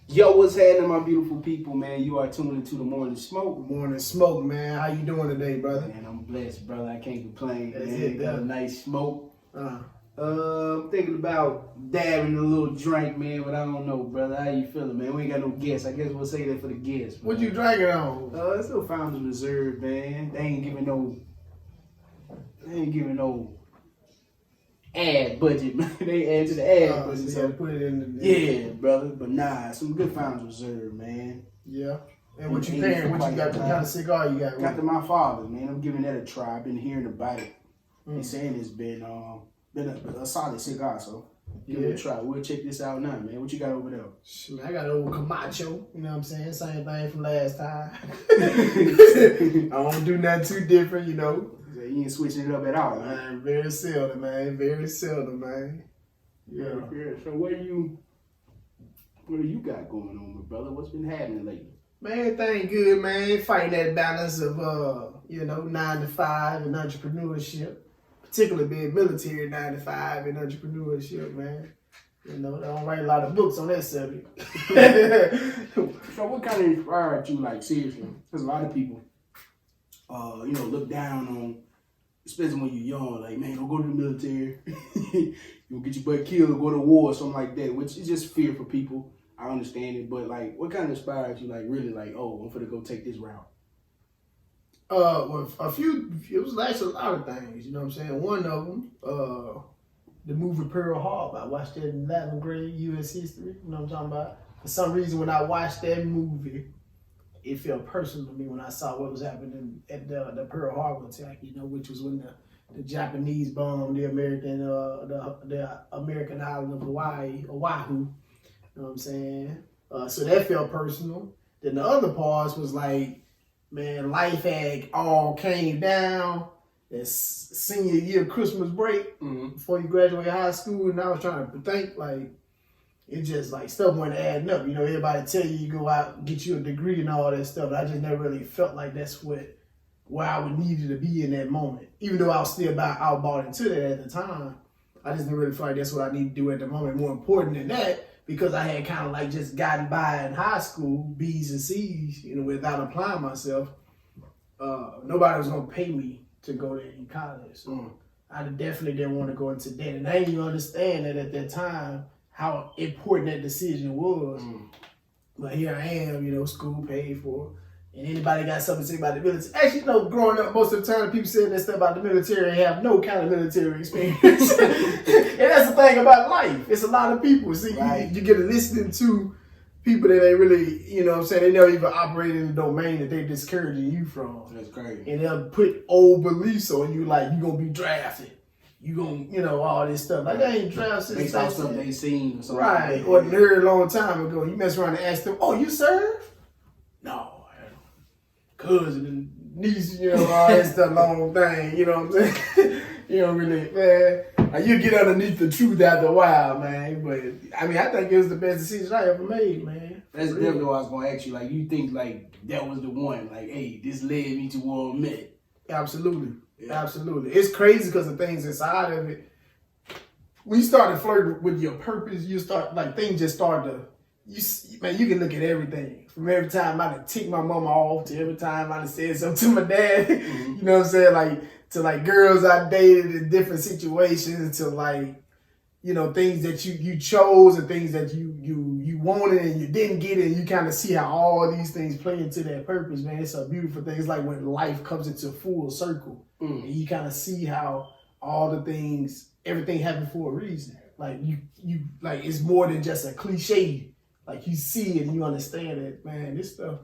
Yo, what's happening, my beautiful people, man? You are tuning into the Morning Smoke. Morning Smoke, man. How you doing today, brother? Man, I'm blessed, brother. I can't complain. That's man. it, Got a brother. nice smoke. Uh, I'm thinking about dabbing a little drink, man, but I don't know, brother. How you feeling, man? We ain't got no guests. I guess we'll say that for the guests. what you drinking on? It's still Founders Reserve, man. They ain't giving no ad budget, man. They add to the ad budget. So put it in the Yeah, brother. But nah, some good Founders Reserve, man. Yeah. And what you paying? What you got? What kind of cigar you got? Got to my father, man. I'm giving that a try. I've been hearing about it. They saying it's been a solid cigar, so give it a try. We'll check this out now, man. What you got over there? Man, I got an old Camacho. You know what I'm saying? Same thing from last time. I don't do nothing too different, you know. So you ain't switching it up at all, man. Man, very seldom, man. Very seldom, man. Yeah. So what do you got going on, my brother? What's been happening lately? Man, thing good, man. Fighting that balance of 9 to 5 and entrepreneurship. Particularly being military 9 to 5 and entrepreneurship, man. You know, they don't write a lot of books on that subject. So what kind of inspired you, like, seriously? Because a lot of people, look down on, especially when you're young, like, man, don't go to the military. You'll get your butt killed or go to war or something like that, which is just fear for people. I understand it, but, like, what kind of inspired you, like, really, like, oh, I'm finna go take this route? Well, it was actually a lot of things, you know what I'm saying? One of them, the movie Pearl Harbor. I watched that in 11th grade, U.S. history, you know what I'm talking about? For some reason, when I watched that movie, it felt personal to me when I saw what was happening at the Pearl Harbor attack, you know, which was when the Japanese bombed the American island of Oahu. You know what I'm saying? So that felt personal. Then the other parts was like, man, life had all came down. That senior year Christmas break before you graduate high school, and I was trying to think like it just like stuff wasn't adding up. You know, everybody tell you go out and get you a degree and all that stuff. But I just never really felt like that's where I would needed to be in that moment. Even though I was still bought into that at the time, I just didn't really feel like that's what I need to do at the moment. More important than that, because I had kind of like just gotten by in high school, B's and C's, you know, without applying myself. Nobody was gonna pay me to go there in college. So I definitely didn't want to go into that. And I didn't even understand that at that time, how important that decision was. But here I am, you know, school paid for. And anybody got something to say about the military? Actually, you know, growing up, most of the time, people saying that stuff about the military and have no kind of military experience. And that's the thing about life. It's a lot of people. See, right. you get to listening to people that ain't really, you know what I'm saying, they never even operate in the domain that they discouraging you from. That's crazy. And they'll put old beliefs on you, like, you going to be drafted. You gonna, you know, all this stuff. Like, they ain't drafted. Based on stuff they seen or something. Right. Or a very long time ago. You mess around and ask them, oh, you serve? No. Cousin and niece, you know, all that stuff, long thing, you know what I'm saying? You don't really, man. You get underneath the truth after a while, man. But, I mean, I think it was the best decision I ever made, man. That's definitely what I was going to ask you. Like, you think, like, that was the one. Like, hey, this led me to where I'm at. Absolutely. Yeah. Absolutely. It's crazy because the things inside of it, when you start to flirt with your purpose, you start, like, things just start to, you can look at everything. From every time I done ticked my mama off to every time I done said something to my dad, you know what I'm saying? Like, to like girls I dated in different situations, to like, you know, things that you chose and things that you wanted and you didn't get it, and you kind of see how all these things play into that purpose, man. It's a beautiful thing. It's like when life comes into full circle and you kind of see how all the things, everything happened for a reason. Like you like, it's more than just a cliche. Like, you see it and you understand it, man. This stuff,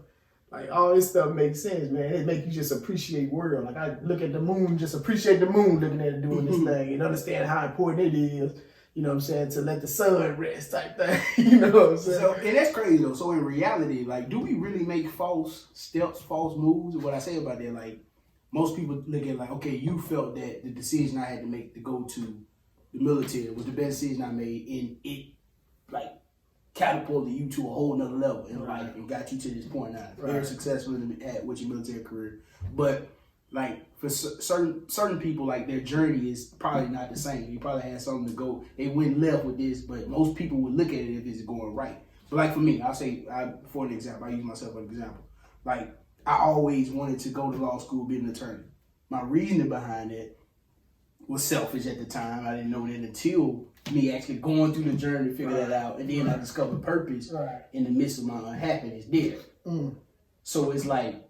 like, all this stuff makes sense, man. It makes you just appreciate world. Like, I look at the moon, just appreciate the moon looking at it doing this thing and understand how important it is, you know what I'm saying, to let the sun rest type thing, you know what I'm saying? So, and that's crazy, though. So, in reality, like, do we really make false steps, false moves? What I say about that, like, most people look at, like, okay, you felt that the decision I had to make to go to the military was the best decision I made, and it, like, catapulted you to a whole nother level in life and got you to this point now. Very successful with your military career. But like for certain people, like their journey is probably not the same. You probably had something to go, they went left with this, but most people would look at it if it's going right. But like for me, I'll say, for an example, I use myself as an example. Like, I always wanted to go to law school, be an attorney. My reasoning behind it was selfish at the time. I didn't know that until me actually going through the journey to figure that out. And then I discovered purpose in the midst of my unhappiness there. So it's like,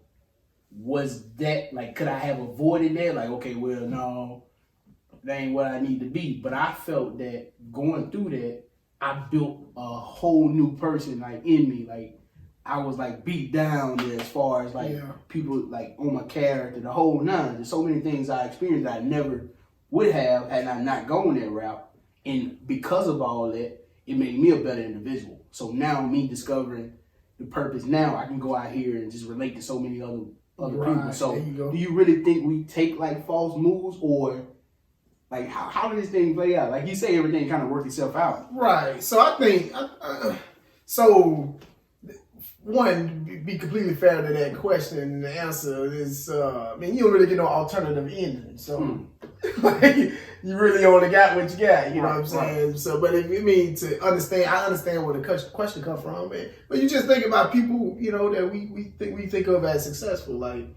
was that, like, could I have avoided that? Like, okay, well, no, that ain't what I need to be. But I felt that going through that, I built a whole new person, like, in me. Like, I was, like, beat down there as far as, like, people, like, on my character, the whole nine. There's so many things I experienced that I never would have had I not gone that route. And because of all that, it made me a better individual. So now me discovering the purpose, now I can go out here and just relate to so many other people. So do you really think we take, like, false moves, or like how did this thing play out? Like you say, everything kind of worked itself out. Right. So I think, so one, be completely fair to that question, the answer is, I mean, you don't really get no alternative ending. So like, you really only got what you got, you know what I'm saying? Right. So, but if you mean to understand, I understand where the question comes from, man. But you just think about people, you know, that we think of as successful, like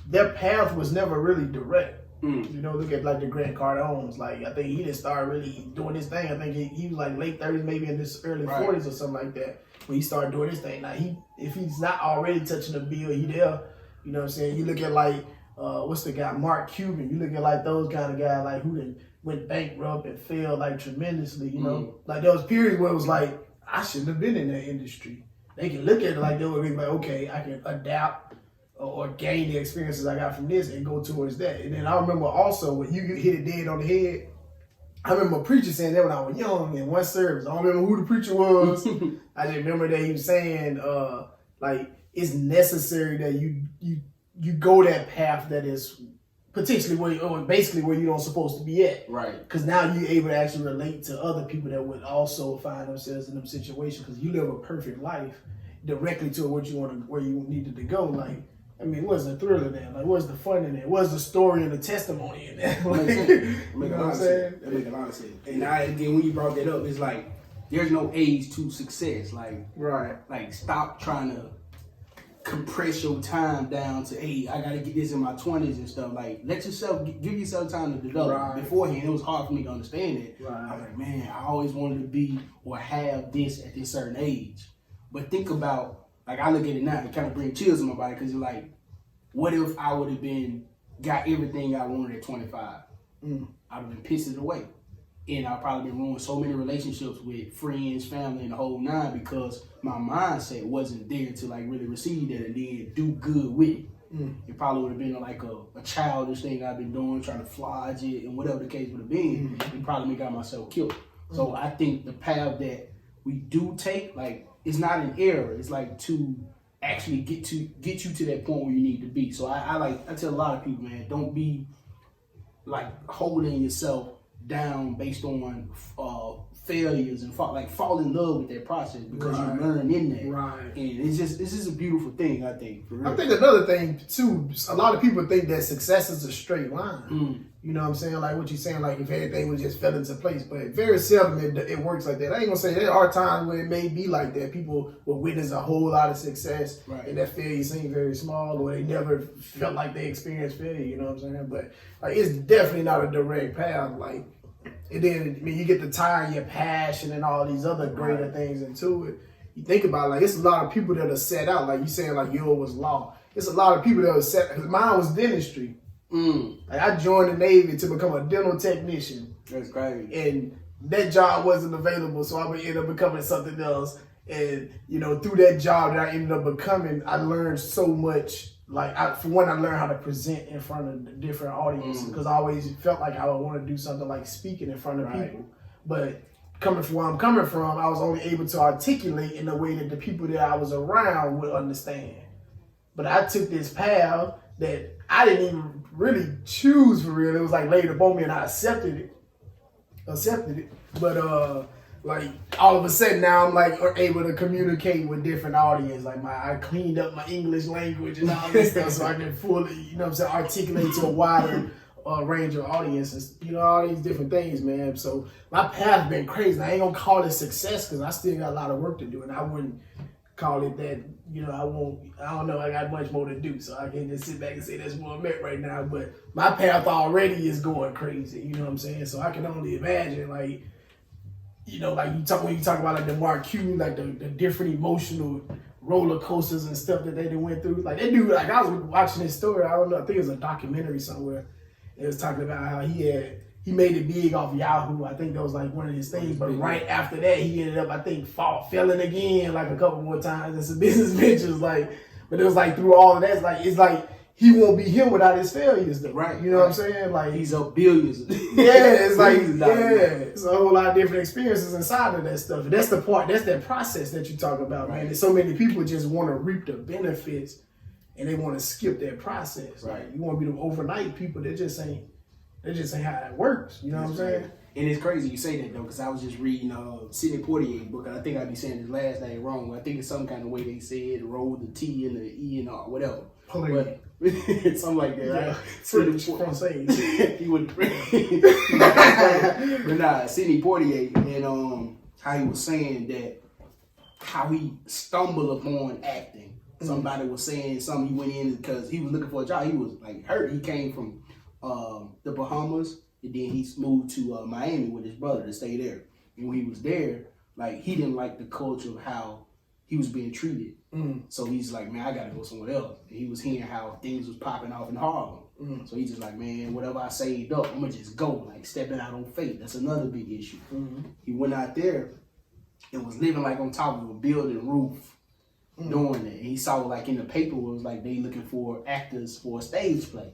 their path was never really direct. You know, look at like the Grant Cardones. Like, I think he didn't start really doing his thing. I think he was like late 30s, maybe in his early 40s or something like that, when he started doing his thing. Now, if he's not already touching the bill, he there. You know what I'm saying? You look at like, what's the guy, Mark Cuban. You look at like those kind of guys, like who then went bankrupt and failed like tremendously. You know, like there was periods where it was like, I shouldn't have been in that industry. They can look at it like they would be like, okay, I can adapt or gain the experiences I got from this and go towards that. And then I remember also when you hit it dead on the head, I remember a preacher saying that when I was young in one service. I don't remember who the preacher was. I just remember that he was saying, like, it's necessary that you go that path that is potentially basically where you're not supposed to be at. Right. Because now you're able to actually relate to other people that would also find themselves in them situations, because you live a perfect life directly to what you want, where you needed to go. Like, I mean, what's the thrill in that? Like, what's the fun in that? What's the story and the testimony in that? Like, you know what I'm saying? That makes a lot of sense. And again, when you brought that up, it's like, there's no age to success. Like, like, stop trying to compress your time down to, hey, I got to get this in my 20s and stuff. Like, let yourself, give yourself time to develop. Beforehand, it was hard for me to understand it. I was like, man, I always wanted to be or have this at this certain age. But think about, like, I look at it now, it kind of brings chills in my body, because you're like, what if I would have got everything I wanted at 25? I'd have been pissed away. And I'd probably been ruined so many relationships with friends, family, and the whole nine, because my mindset wasn't there to, like, really receive that and then do good with it. It probably would have been like a childish thing I've been doing, trying to flodge it, and whatever the case would have been, and probably got myself killed. So I think the path that we do take, like, it's not an error. It's like to actually get you to that point where you need to be. So I tell a lot of people, man, don't be like holding yourself down based on failures and fall in love with that process, because you learn in that. And it's just a beautiful thing, I think. I think another thing too, a lot of people think that success is a straight line. You know what I'm saying? Like what you're saying, like if everything was just fell into place, but very seldom it works like that. I ain't gonna say there are times where it may be like that. People will witness a whole lot of success and that failure seems very small, or they never felt like they experienced failure, you know what I'm saying? But like, it's definitely not a direct path. Like, and then, I mean, you get to tie your passion and all these other greater things into it. You think about it, like, it's a lot of people that are set out, like you saying, like yours was law. It's a lot of people that are set, because mine was dentistry. Like, I joined the Navy to become a dental technician. That's crazy. And that job wasn't available, so I would end up becoming something else. And, you know, through that job that I ended up becoming, I learned so much. Like, for one, I learned how to present in front of different audiences, because I always felt like I would want to do something like speaking in front of people. But coming from where I'm coming from, I was only able to articulate in a way that the people that I was around would understand. But I took this path that I didn't even really choose for real. It was like laid upon me, and I accepted it. But like all of a sudden now I'm like able to communicate with different audiences. Like I cleaned up my English language and all this stuff, so I can fully, you know what I'm saying, articulate to a wider range of audiences, all these different things, man. So my path been crazy. I ain't gonna call it success because I still got a lot of work to do, and I wouldn't call it that. I don't know. I got much more to do, so I can't just sit back and say that's where I'm at right now. But my path already is going crazy. You know what I'm saying? So I can only imagine, like, like when you talk about like the Mark Q, like the different emotional roller coasters and stuff that they done went through. Like that dude, like I was watching this story. I don't know. I think it was a documentary somewhere. It was talking about how he made it big off Yahoo. I think that was like one of his things. But right after that, he ended up, I think, failing again like a couple more times in some business ventures. Like, but it was like through all of that, it's like he won't be here without his failures, though. Right. You know what I'm saying? Like he's up billions. Yeah, it's like it's a whole lot of different experiences inside of that stuff. And that's the part. That's that process that you talk about, man. And so many people just want to reap the benefits, and they want to skip that process. Right. Like, you want to be the overnight people that just ain't. That just ain't how that works. You know what I'm saying? And it's crazy you say that though, because I was just reading Sidney Poitier's book, and I think I'd be saying his last name wrong. I think it's some kind of way they said roll the T and the E and R, whatever. But, something like that, right? French Francais. He would. But nah, Sidney Poitier and how he was saying that how he stumbled upon acting. Somebody was saying something. He went in because he was looking for a job. He was like hurt. He came from the Bahamas, and then he moved to Miami with his brother to stay there. And when he was there, like he didn't like the culture of how he was being treated. So he's like, man, I gotta go somewhere else. And he was hearing how things was popping off in Harlem. So he's just like, man, whatever I saved up, I'm gonna just go, like stepping out on faith. That's another big issue. He went out there and was living like on top of a building roof. Doing that. And he saw like in the paper it was like they looking for actors for a stage play.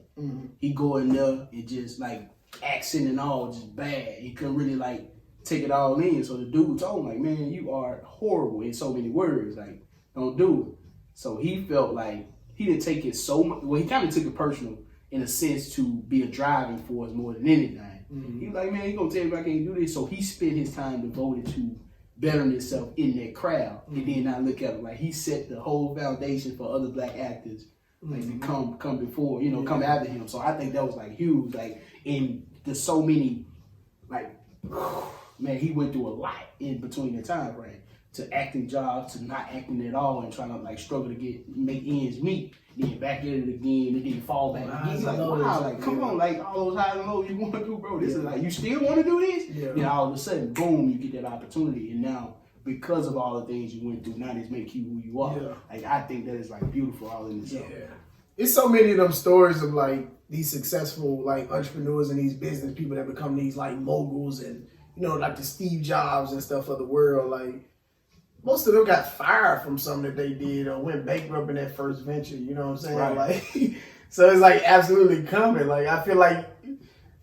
He go in there and just like accent and all just bad. He couldn't really like take it all in. So the dude told him like, man, you are horrible in so many words. Like, don't do it. So he felt like he didn't take it so much. Well, he kind of took it personal in a sense to be a driving force more than anything. He was like, man, you gonna tell me I can't do this? So he spent his time devoted to bettering himself in that crowd, and then I look at it like he set the whole foundation for other black actors like to come before, come after him. So I think that was like huge. Like, and there's so many, like, man, he went through a lot in between the time frame to acting jobs to not acting at all and trying to like struggle to make ends meet. Then back at it again, and then fall back. He's like, wow, like come on, like all those highs and lows you want to do, bro. This is like, you still want to do this? Then all of a sudden, boom, you get that opportunity, and now because of all the things you went through, now this make you who you are. Like I think that is like beautiful all in itself. It's so many of them stories of like these successful like entrepreneurs and these business people that become these like moguls and like the Steve Jobs and stuff of the world. Like most of them got fired from something that they did or went bankrupt in that first venture. You know what I'm saying? Right. Like, so it's like absolutely coming. Like I feel like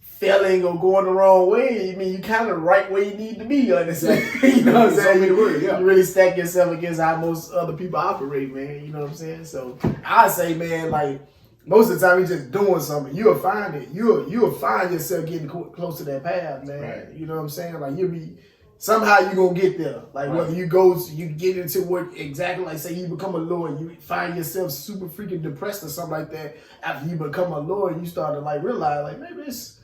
failing or going the wrong way, I mean, you kind of right where you need to be. Like I said, you know what I'm saying? You really stack yourself against how most other people operate, man. You know what I'm saying? So I say, man, like most of the time, you're just doing something. You'll find it. You'll find yourself getting close to that path, man. Right. You know what I'm saying? Like you'll be. Somehow you gonna get there. Like whether you get into what exactly, like say you become a lawyer, you find yourself super freaking depressed or something like that. After you become a lawyer, you start to like realize like maybe this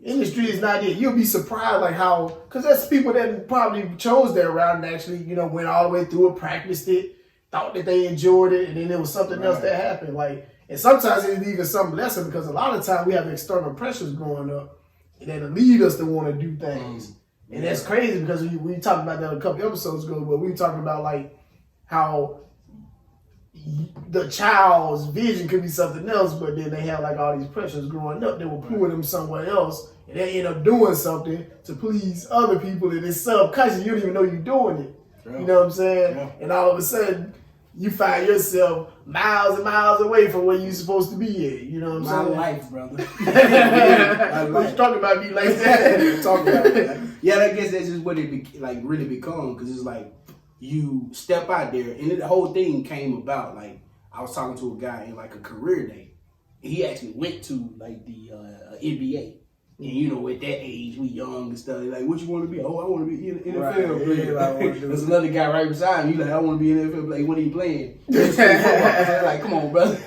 industry is not it. You'll be surprised like how, because that's people that probably chose that route and actually went all the way through it, practiced it, thought that they enjoyed it, and then there was something else that happened. Like, and sometimes it's even something lesser because a lot of time we have external pressures growing up that lead us to want to do things. And that's crazy because we talked about that a couple episodes ago, but we were talking about like how the child's vision could be something else, but then they have like all these pressures growing up that will pull them somewhere else, and they end up doing something to please other people, and it's subconscious. You don't even know you're doing it. Yeah. You know what I'm saying? Yeah. And all of a sudden, you find yourself miles and miles away from where you're supposed to be at. You know what I'm saying? My life, brother. What you talking about me like that? Talking about that. Yeah, I guess that's just what it really become, because it's like you step out there, and the whole thing came about. Like I was talking to a guy in like a career day, and he actually went to like the NBA. And at that age, we young and stuff. Like, what you want to be? Oh, I want to be in NFL player. There's another guy right beside me. He's like, I want to be in NFL player. When are you playing? Like, come on, brother.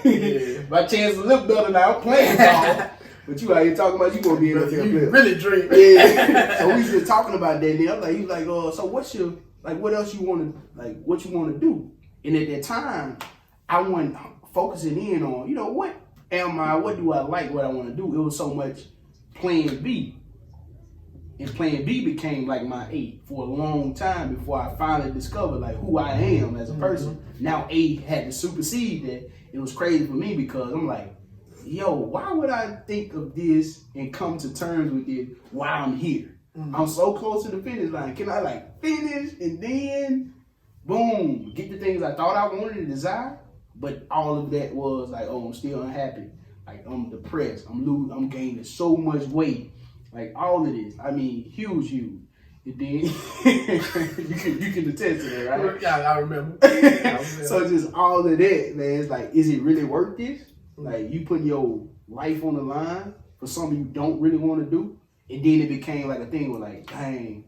My chances look better now. I'm playing ball. But you out here talking about you gonna be in the You really dream. Yeah. So we was just talking about that. And then I'm like, he was like, so what's your what else you want to what you want to do? And at that time, I wasn't focusing in on what am I? What do I like? What I want to do? It was so much Plan B. And Plan B became like my A for a long time before I finally discovered who I am as a person. Now A had to supersede that. It was crazy for me because I'm like, yo, why would I think of this and come to terms with it while I'm here? I'm so close to the finish line. Can I finish and then boom, get the things I thought I wanted to desire? But all of that was I'm still unhappy. I'm depressed. I'm gaining so much weight. All of this. I mean, huge. And then you can attest to that, right? Yeah, I remember. So just all of that, man. It's is it really worth this? You putting your life on the line for something you don't really want to do? And then it became a thing where dang,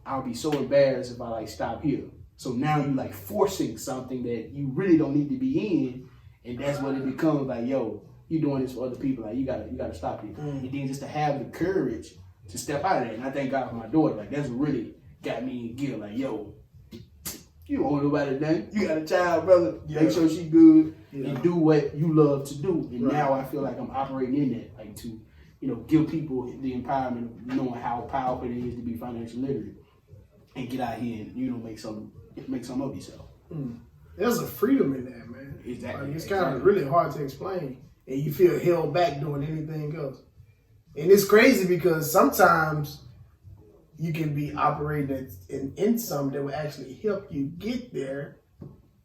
I'll be so embarrassed if I stop here. So now you forcing something that you really don't need to be in, and that's what it becomes yo, you doing this for other people. You gotta stop it. And then just to have the courage to step out of that. And I thank God for my daughter. That's what really got me in gear. Yo, you don't want nobody done. You got a child, brother. Yeah. Make sure she good and do what you love to do. And now I feel I'm operating in that, to give people the empowerment of knowing how powerful it is to be financially literate and get out here and make some of yourself. There's a freedom in that, man. Exactly. It's kind of really hard to explain, and you feel held back doing anything else. And it's crazy because sometimes you can be operating in something that will actually help you get there,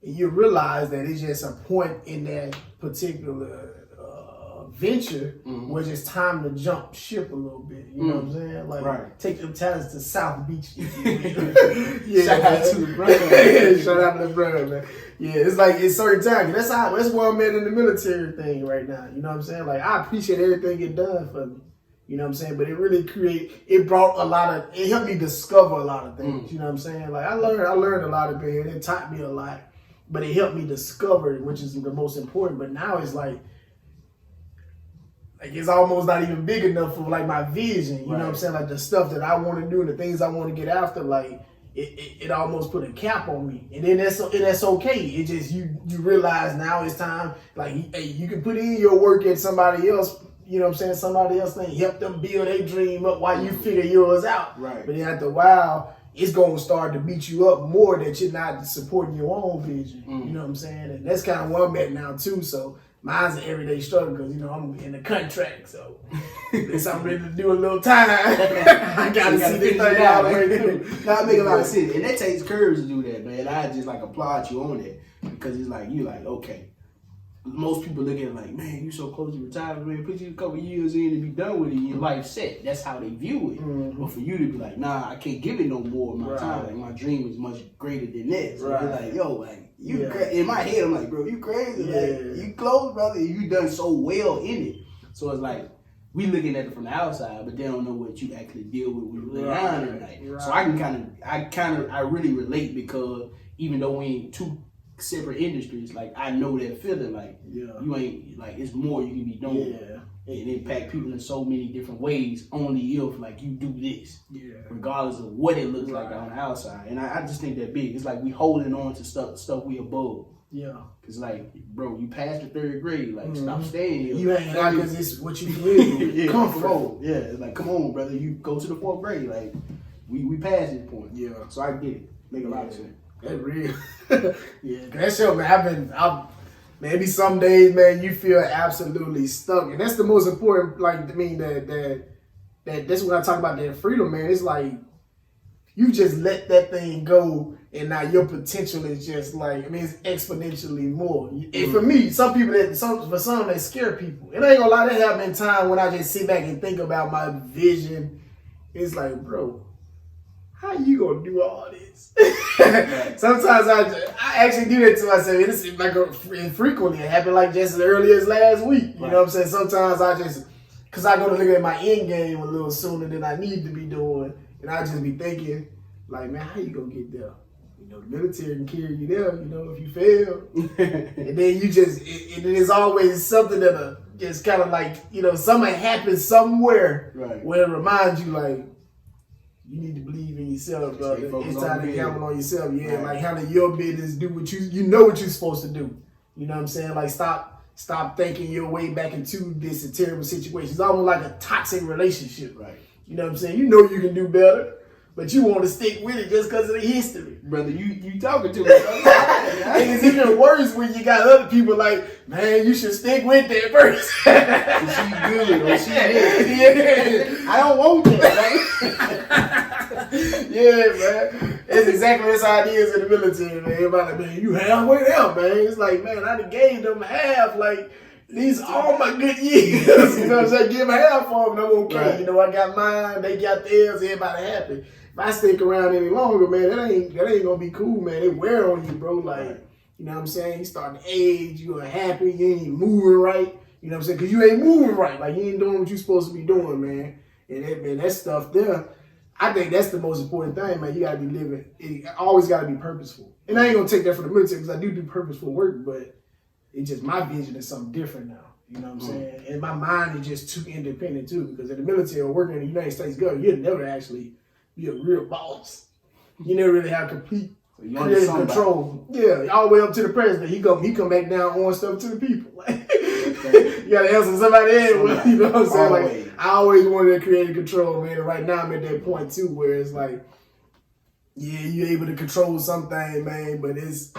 and you realize that it's just a point in that particular venture where it's time to jump ship a little bit. You know what I'm saying? Take them talents to South Beach. Shout out to the brother. Shout out to the brother, man. Yeah, it's certain times. That's where I'm at in the military thing right now. You know what I'm saying? I appreciate everything it done for me. You know what I'm saying? But it really it helped me discover a lot of things. You know what I'm saying? I learned a lot of it. It taught me a lot, but it helped me discover it, which is the most important. But now it's it's almost not even big enough for my vision. You know what I'm saying? The stuff that I want to do and the things I want to get after, it almost put a cap on me. And then that's okay. It just you realize now it's time. Hey, you can put in your work at somebody else. You know what I'm saying? Somebody else thing, help them build their dream up while you figure yours out. Right. But then after a while, it's gonna start to beat you up more that you're not supporting your own vision. You know what I'm saying? And that's kind of where I'm at now too. So mine's an everyday struggle because I'm in the contract. So since I'm ready to do a little time, I gotta see this thing all the way through. That make a lot of sense, and that takes courage to do that, man. I just applaud you on that because it's okay. Most people look at it man, you so close to retirement, man. Put you a couple years in and be done with it, and your life's set. That's how they view it. But for you to be nah, I can't give it no more of my time. My dream is much greater than that. So you're yo, you in my head, I'm bro, you crazy. You close, brother. You done so well in it. So it's we looking at it from the outside, but they don't know what you actually deal with when you lay down at night. So I really relate because even though we ain't two separate industries, I know that feeling. You ain't it's more you can be doing. And impact people in so many different ways. Only if you do this, regardless of what it looks like on the outside. And I just think that big. It's we holding on to stuff we above. Yeah. Cause bro, you passed the third grade. Stop staying here. You hanging out because it's what you believe. Comfort. Yeah. It's come on, brother. You go to the 4th grade. We passed this point. Yeah. So I get it. Make a lot of sense. That's real. That show, man. Maybe some days, man, you feel absolutely stuck, and that's the most important. That's when I talk about that freedom, man. It's you just let that thing go, and now your potential is just it's exponentially more. And for me, some that scare people. It ain't gonna lie, there have been times when I just sit back and think about my vision. It's bro, how you gonna do all this? Sometimes I actually do that to myself. It's infrequently. It happened just as early as last week. You know what I'm saying? Sometimes because I go to look at my end game a little sooner than I need to be doing, and I just be thinking, man, how you gonna get there? The military can carry you there, if you fail. And then you just, it is always something that it's kind of like, something happens somewhere where it reminds you, like, you need to believe in yourself, brother. It's time to gamble on yourself. Yeah, like handle your business, do what you know what you're supposed to do. You know what I'm saying? Like stop thinking your way back into this terrible situation. It's almost like a toxic relationship. Right. You know what I'm saying? You know you can do better, but you want to stick with it just because of the history. Brother, you talking to me. And it's even worse when you got other people like, man, you should stick with that person. She good or she is. I don't want that, yeah, man. It's exactly this ideas in the military, man. Everybody like, man, you halfway there, man. It's like, man, I done gave them half, like, these are all my good years. You know what I'm saying? Give them half of them, I'm okay. Right. You know, I got mine, they got theirs, everybody happy. If I stick around any longer, man, that ain't gonna be cool, man. It wear on you, bro. Like, you know what I'm saying? You starting to age, you ain't happy, you ain't moving right. You know what I'm saying? Because you ain't moving right. Like, you ain't doing what you supposed to be doing, man. And that stuff there, I think that's the most important thing, man. You gotta be living. It always gotta be purposeful. And I ain't gonna take that from the military because I do purposeful work, but it's just my vision is something different now. You know what I'm saying? And my mind is just too independent too. Because in the military or working in the United States government, you'll never actually be a real boss. You never really have complete creative control. Yeah, all the way up to the president. He come back down on stuff to the people. Like, you gotta answer somebody else. You know what I'm saying? Always. Like, I always wanted that creative control, man. And right now I'm at that point too where it's like, yeah, you're able to control something, man, but it's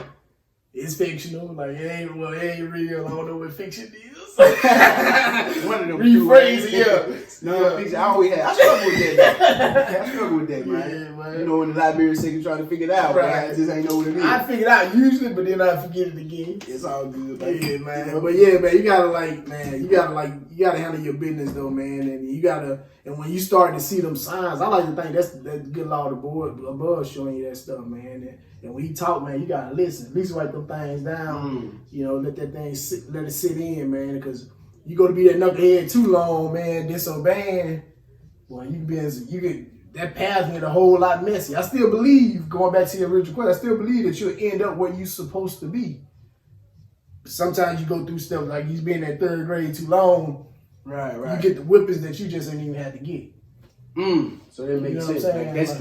fictional. Like, it ain't real. I don't know what fiction is. One of them. Rephrase it, yeah. No, fiction. I always had. I struggle with that. I struggle with that, man. Yeah, man. You know, in the library second trying to figure it out, right? I just ain't know what it is. I figure it out usually, but then I forget it again. It's all good. Like, yeah, man. But yeah, man, you gotta handle your business though, man, and when you start to see them signs, I like to think that's good law above showing you that stuff, man. And when you talk, man, you gotta listen. At least write them things down. You know, let that thing let it sit in, man. Because you go to be that knucklehead too long, man, disobeying. Well, that path get a whole lot messy. I still believe, going back to your original question, I still believe that you'll end up where you're supposed to be. Sometimes you go through stuff like you been in that third grade too long. Right. You get the whippings that you just ain't even had to get. So that makes sense. Like, that's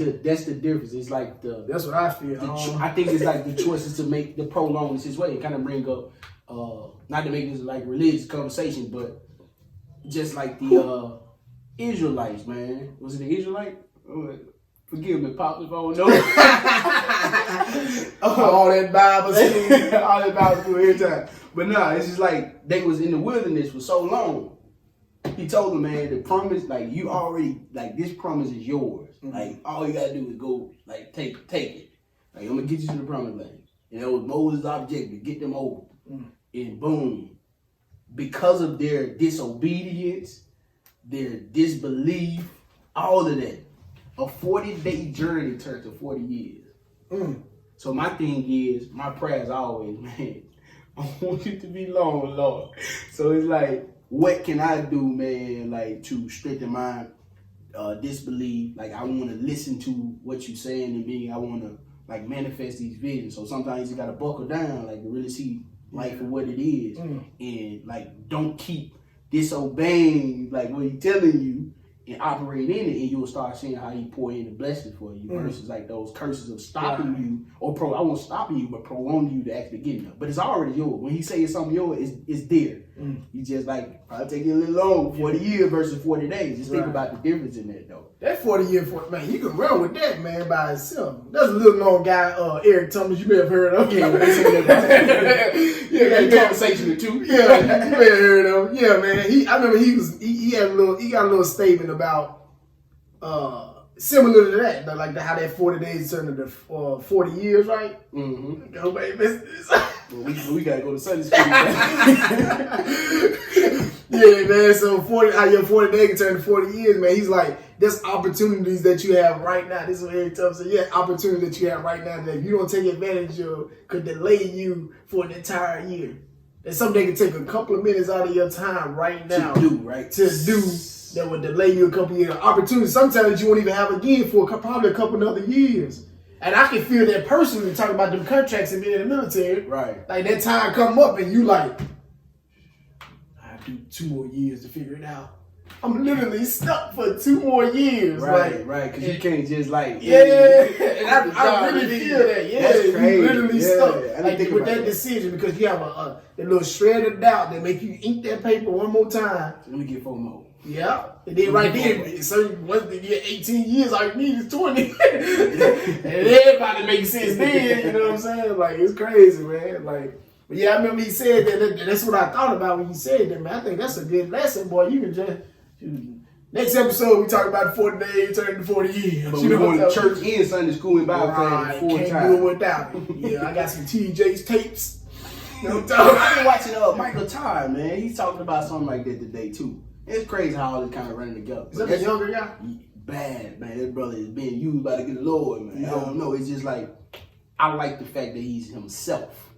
the difference. It's like that's what I feel. I think it's like the choices to make the prolong this way and kind of bring up not to make this like religious conversation, but just like the Israelites, man. Was it the Israelite? Forgive me, Pop, if I don't know. All that Bible school. All that Bible school every time. But no, it's just like they was in the wilderness for so long. He told them, man, the promise, like, you already, like, this promise is yours. Like, all you gotta do is go, like, take it. Like, I'm gonna get you to the promised land. And that was Moses' objective, get them over. And boom, because of their disobedience, their disbelief, all of that, a 40-day journey turned to 40 years. So my thing is, my prayer is always, man, I want you to be long, Lord. So it's like, what can I do, man, like, to strengthen my disbelief? Like, I want to listen to what you're saying to me. I want to, like, manifest these visions. So sometimes you got to buckle down, like, to really see life for what it is. And, like, don't keep disobeying, like, what he's telling you and operate in it, and you'll start seeing how he pour in the blessings for you versus, like, those curses of stopping you, or I won't stop you, but prolonging you to actually get enough. But it's already yours. When he say it's something yours, it's there. You just, like, probably take you a little long, 40 years versus 40 days. Just think about the difference in that, though. That 40 year, man, you can run with that, man, by itself. There's a little known guy, Eric Thomas, you may have heard of. Yeah, that conversation or two. Yeah, you may have heard of him. Yeah, man. I remember he got a little statement about similar to that, like how that 40 days turned into 40 years, right? Nobody missed this. Well, we gotta go to Sunday school. Yeah, man. So how your 40 days can turn to 40 years, man. He's like, there's opportunities that you have right now. This is what Eric Tubbs said. Yeah, opportunities that you have right now that if you don't take advantage of, could delay you for an entire year. And something can take a couple of minutes out of your time right now to do that would delay you a couple of years. Opportunities sometimes you won't even have again for probably a couple of other years. And I can feel that personally talking about them contracts and being in the military. Right. Like that time come up and you like, I to do 2 more years to figure it out. I'm literally stuck for 2 more years. Right, because you can't just like... Yeah, and I really feel that. Yeah, that's crazy. You literally stuck like, with that that decision because you have a little shred of doubt that make you ink that paper one more time. Let me get 4 more. Yeah, and then right there, so once they get 18 years, all you need is 20. And everybody makes sense then, you know what I'm saying? Like, it's crazy, man. Like, but yeah, I remember he said that. That's what I thought about when he said that, man. I think that's a good lesson, boy. You can just... Next episode, we talk about 40 days turning to 40 years. But we're going to church and Sunday school and Bible class before time. Can't do it without it. Yeah, I got some TJ's tapes. You know what I'm talking about? I've been watching Michael Todd, man. He's talking about something like that today, too. It's crazy how all this kind of running together. Is that the younger guy? Bad, man. That brother is being used by the good Lord, man. Yeah. I don't know. It's just like, I like the fact that he's himself.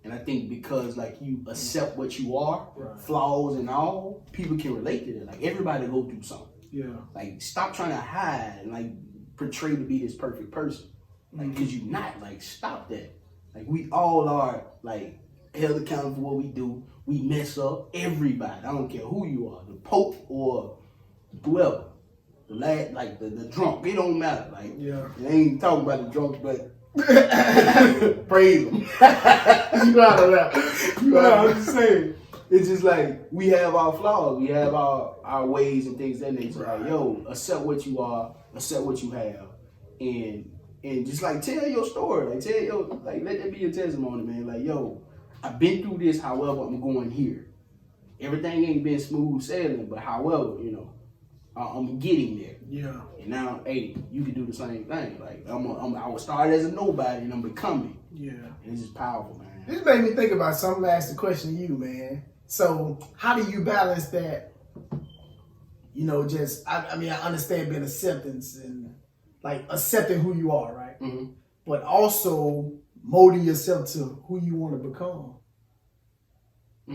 And I think because like you accept what you are, flaws and all, people can relate to it. Like everybody go through something. Yeah. Like stop trying to hide and like portray to be this perfect person. Like cause you're not. Like stop that. Like we all are like held accountable for what we do. We mess up. Everybody. I don't care who you are, the Pope or whoever. The lad, like the drunk. It don't matter. Like I ain't talking about the drunk, but praise him. You know how to rap. You know what I'm saying. It's just like we have our flaws, we have our ways and things that nature. Like, yo, accept what you are, accept what you have, and just like tell your story. Like let that be your testimony, man. Like, yo, I've been through this, however, I'm going here. Everything ain't been smooth sailing, but however, you know, I'm getting there. Yeah. And now, hey, you can do the same thing. Like I was started as a nobody and I'm becoming. Yeah. And it's just powerful, man. This made me think about something. I asked the question to you, man. So how do you balance that? You know, just I mean, I understand being acceptance and like accepting who you are, right? Mm-hmm. But also molding yourself to who you want to become.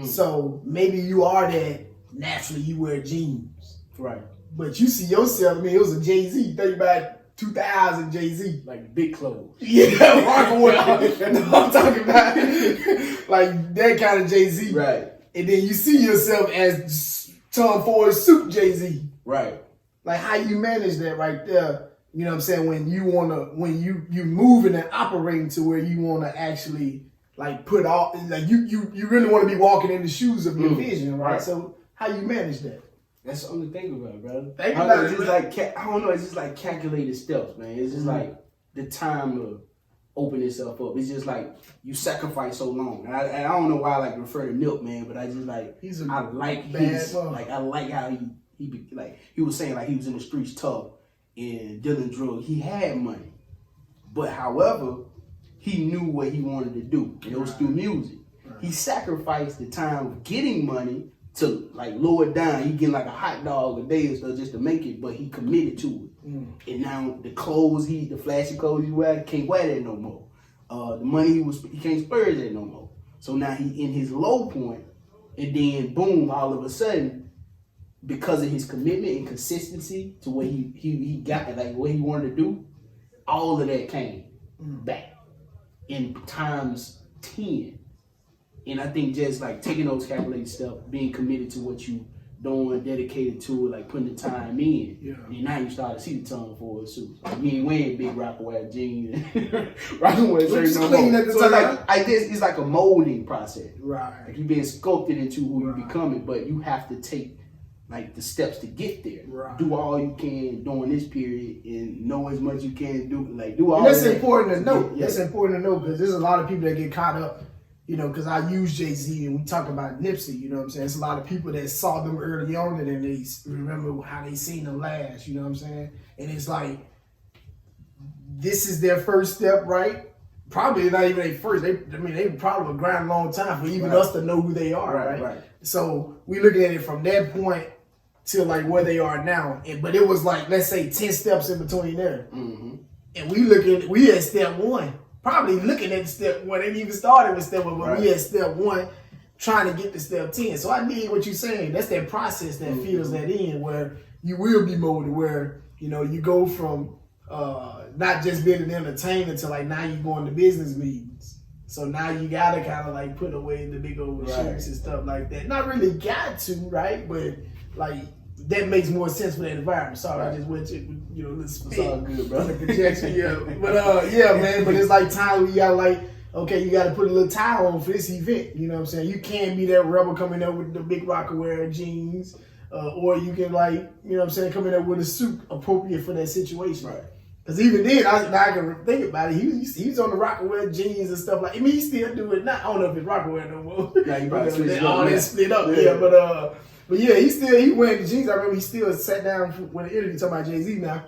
So maybe you are that naturally you wear jeans. Right. But you see yourself, I mean, it was a Jay-Z. Think about 2000 Jay-Z. Like big clothes. Yeah, rocking with I'm talking about like that kind of Jay-Z. Right. And then you see yourself as Tom Ford suit Jay-Z. Right. Like how you manage that right there. You know what I'm saying? When you moving and operating to where you wanna actually like put all like you really wanna be walking in the shoes of your vision, right? So how you manage that? That's something to think about, brother. Think about it. It's just like I don't know. It's just like calculated steps, man. It's just like the time to open itself up. It's just like you sacrifice so long. And I don't know why I like refer to Milk, man, but I just like I like his like I like how he was saying like he was in the streets tough and dealing drugs. He had money, but however he knew what he wanted to do, and it was through music. He sacrificed the time of getting money to like lower it down. He getting like a hot dog a day or so just to make it, but he committed to it. And now the flashy clothes he wear, can't wear that no more. The money he can't spurge that no more. So now he in his low point, and then boom, all of a sudden, because of his commitment and consistency to what he got, like what he wanted to do, all of that came back in times 10. And I think just like taking those calculated steps, being committed to what you doing, dedicated to it, like putting the time in. And now you start to see the Tom Ford suits. Like, you ain't wearing big rocker wear jeans and rocking with shirts no more. So like I guess it's like a molding process. Right. Like you're being sculpted into who you're becoming, but you have to take like the steps to get there. Right. Do all you can during this period and know as much you can do. Like do all. And that's that important to know. That's important to know because there's a lot of people that get caught up. You know, because I use Jay-Z and we talk about Nipsey, you know what I'm saying? It's a lot of people that saw them early on and then they remember how they seen them last, you know what I'm saying? And it's like, this is their first step, right? Probably not even their first. They probably would grind a long time for even us to know who they are, right? So we looking at it from that point to like where they are now. But it was like, let's say 10 steps in between there. And we at step 1. Probably looking at step 1, ain't even started with step 1, but we at step 1 trying to get to step 10. So I dig what you're saying. That's that process that fills that in where you will be molded, where, you know, you go from not just being an entertainer to like now you going to business meetings. So now you gotta kind of like put away the big old shirts and stuff like that. Not really got to, right? But like that makes more sense for that environment. Sorry, I just went to let's spit. It's all good, bro. The projection, yeah. But yeah, man. But it's like time where you gotta like, okay, you gotta put a little tie on for this event. You know what I'm saying? You can't be that rebel coming up with the big rocker wearing jeans, or you can like, you know what I'm saying, coming up with a suit appropriate for that situation. Right. Cause even then, I can think about it. He's on the Rockaway jeans and stuff like. I mean, he still do it. Not I don't know if it's Rockaway no more. Yeah, he probably switched all up. that split up. Yeah, but yeah, he wearing the jeans. I remember he still sat down when the interview talking about Jay-Z now.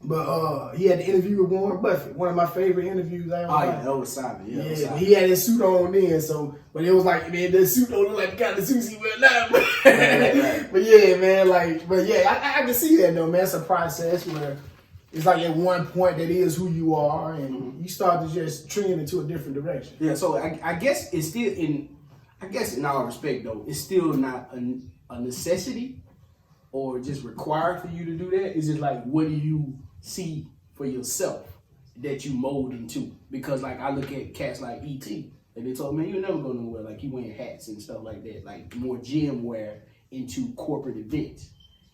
But he had the interview with Warren Buffett, one of my favorite interviews I ever had. Oh yeah, that was solid. Yeah, he had his suit on then. So, but it was like, man, the suit don't look like the kind of suits he wear now. Right. But yeah, man, I can see that though, man. It's a process where. It's like at one point that is who you are, and you start to just trend into a different direction. Yeah, so I guess it's still in all respect though, it's still not a necessity or just required for you to do that. It's just like, what do you see for yourself that you mold into? Because like I look at cats like E.T. and they told me, you'll never go nowhere. Like he wearing hats and stuff like that, like more gym wear into corporate events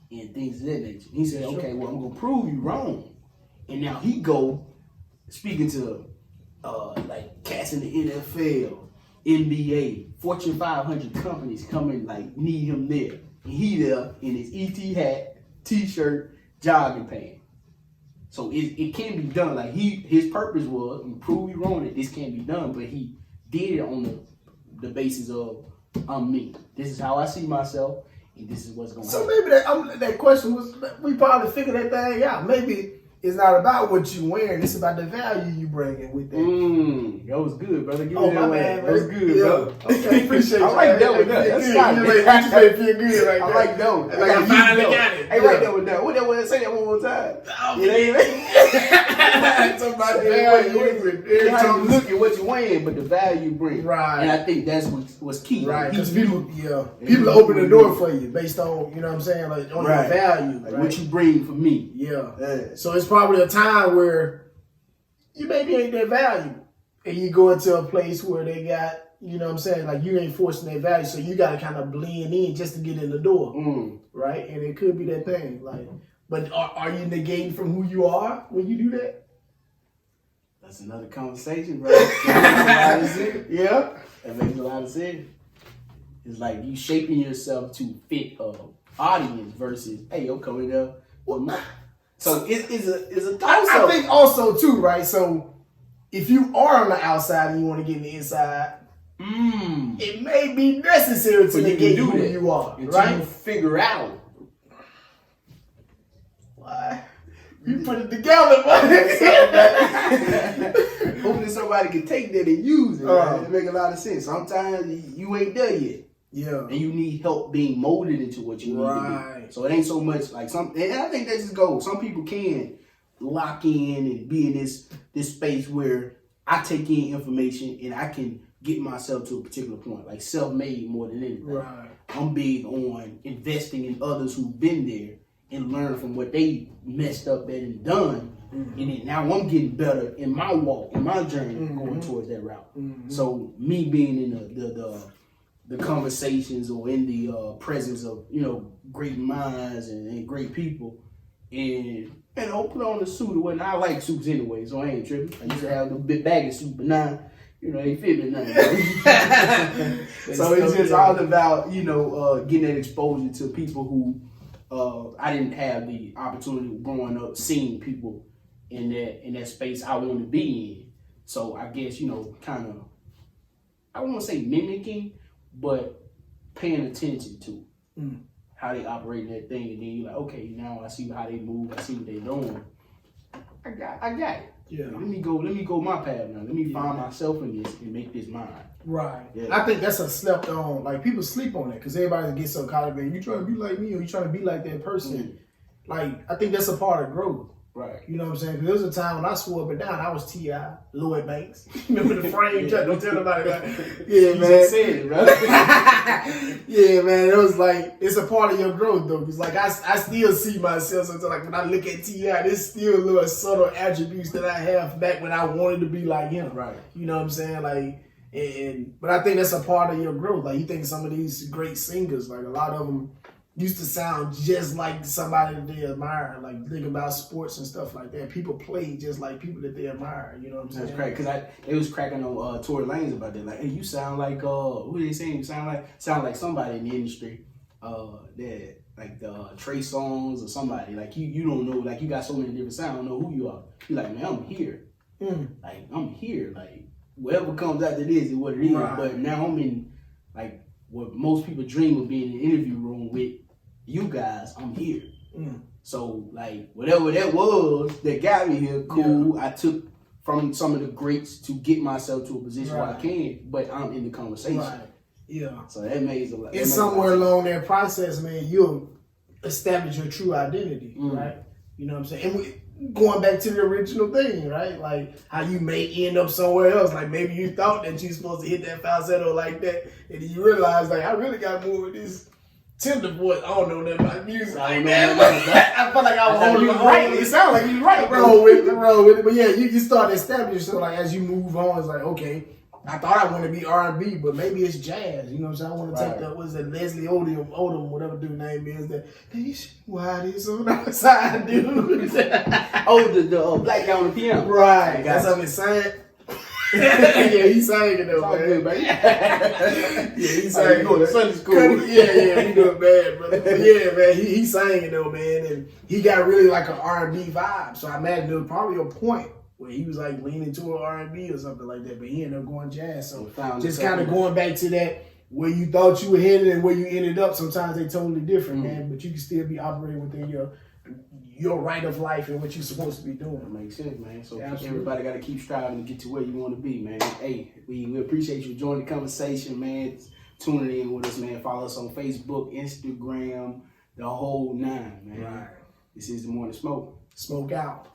and things of that nature. He said, okay, well, I'm gonna prove you wrong. And now he go speaking to like cats in the NFL, NBA, Fortune 500 companies coming like need him there. And he there in his ET hat, t-shirt, jogging pants. So it can be done. Like his purpose was to prove you wrong that this can't be done, but he did it on the basis of I'm me. This is how I see myself, and this is what's going on. So maybe that question was, we probably figured that thing out. Maybe it's not about what you wearing, it's about the value you bringing with that. That was good, brother. Give me that my one. man. That was good, bro. Okay, appreciate you. I like that one. That's solid. You made me feel good right there. I like that one. Like I finally got it. Hey, write that one down. What that one? Say that one more time. You know what I mean? Talking about the value. How you look at what you're wearing, but the value you bring. Right. And I think that's what's key. Right. Because people open the door for you based on, you know what I'm saying, like on your value. Like what you bring for me. Yeah. So it's probably a time where you maybe ain't that value. And you go into a place where they got, you know what I'm saying, like you ain't forcing their value, so you got to kind of blend in just to get in the door, right? And it could be that thing, like, but are you negating from who you are when you do that? That's another conversation, bro. Yeah, that makes a lot of sense. It's like you shaping yourself to fit a audience versus, hey, I'm coming up. So it's a I think also too, right? So if you are on the outside and you want to get in the inside, it may be necessary to negate who you are, right? You figure out. Why? You put it together, Hopefully somebody can take that and use it. It make a lot of sense. Sometimes you ain't there yet. Yeah. And you need help being molded into what you need to be. So it ain't so much like and I think that just goes. Some people can lock in and be in this space where I take in information and I can get myself to a particular point, like self-made more than anything. Right. I'm big on investing in others who've been there and learn from what they messed up at and done. And then now I'm getting better in my walk, in my journey, going towards that route. So me being in the conversations or in the presence of, great minds and great people, and I'll put on the suit or whatnot. I like suits anyway, so I ain't tripping. I used to have the big baggy suit, but now, they fit me now. So it's just all about, getting that exposure to people who I didn't have the opportunity growing up seeing people in that space I want to be in. So I guess, kind of, I won't say mimicking, but paying attention to how they operate in that thing, and then you're like, okay, now I see how they move, I see what they're doing. I got it. Yeah. Let me go my path now. Let me find myself in this and make this mine. Right. Yeah. I think that's a slept on. Like people sleep on it because everybody gets so caught up in you trying to be like me or you trying to be like that person. Like I think that's a part of growth. Right. You know what I'm saying? Because there was a time when I swore up and down, I was T.I., Lloyd Banks. Remember the frame? Don't tell nobody that. Yeah, You man. just said it, bro. Yeah, man. It was like, it's a part of your growth, though. Because, like, I still see myself sometimes. Like, when I look at T.I., there's still little subtle attributes that I have back when I wanted to be like him. Right. You know what I'm saying? Like, but I think that's a part of your growth. Like, you think some of these great singers, like, a lot of them used to sound just like somebody that they admire. Like, think about sports and stuff like that. People play just like people that they admire. You know what I'm saying? That's crazy. Because it was cracking on Tory Lanez about that. Like, hey, you sound like, who they saying? You sound like somebody in the industry. That, like, the Trey Songz or somebody. Like, you don't know. Like, you got so many different sounds. I don't know who you are. You like, man, I'm here. Like, I'm here. Like, whatever comes after this is what it is. Right. But now I'm in, like, what most people dream of being in the interview room with you guys. I'm here. So, like, whatever that was that got me here, cool. Yeah. I took from some of the greats to get myself to a position where I can, but I'm in the conversation. Right. Yeah. So that makes a lot. And somewhere along that process, man, you'll establish your true identity, right? You know what I'm saying? And going back to the original thing, right? Like, how you may end up somewhere else. Like, maybe you thought that you're supposed to hit that falsetto like that, and then you realize, like, I really got more of this tender voice. I don't know nothing about music. I feel like I was holding it right. It sounds like you're right. Roll with it. But yeah, you start establishing. So like as you move on, it's like, okay, I thought I want to be R&B, but maybe it's jazz. You know what I'm saying? I want to take the, what's that, Leslie Odom, whatever dude name is, that, why this on the side, dude? The black guy on the piano. Right. That's what I'm saying. Yeah, he sang it though, man. Good, man. Yeah, he sang it. You going to Sunday school. Yeah, he doing bad, brother. But yeah, man, he sang it though, man, and he got really like an R&B vibe. So I imagine there was probably a point where he was like leaning to an R&B or something like that, but he ended up going jazz. So just kind of going back to that, where you thought you were headed and where you ended up, sometimes they totally different, man. But you can still be operating within your right of life and what you're supposed to be doing. That makes sense, man. So yeah, everybody got to keep striving to get to where you want to be, man. Hey, we appreciate you joining the conversation, man. Tuning in with us, man. Follow us on Facebook, Instagram, the whole nine, man. Right. This is The Morning Smoke. Smoke out.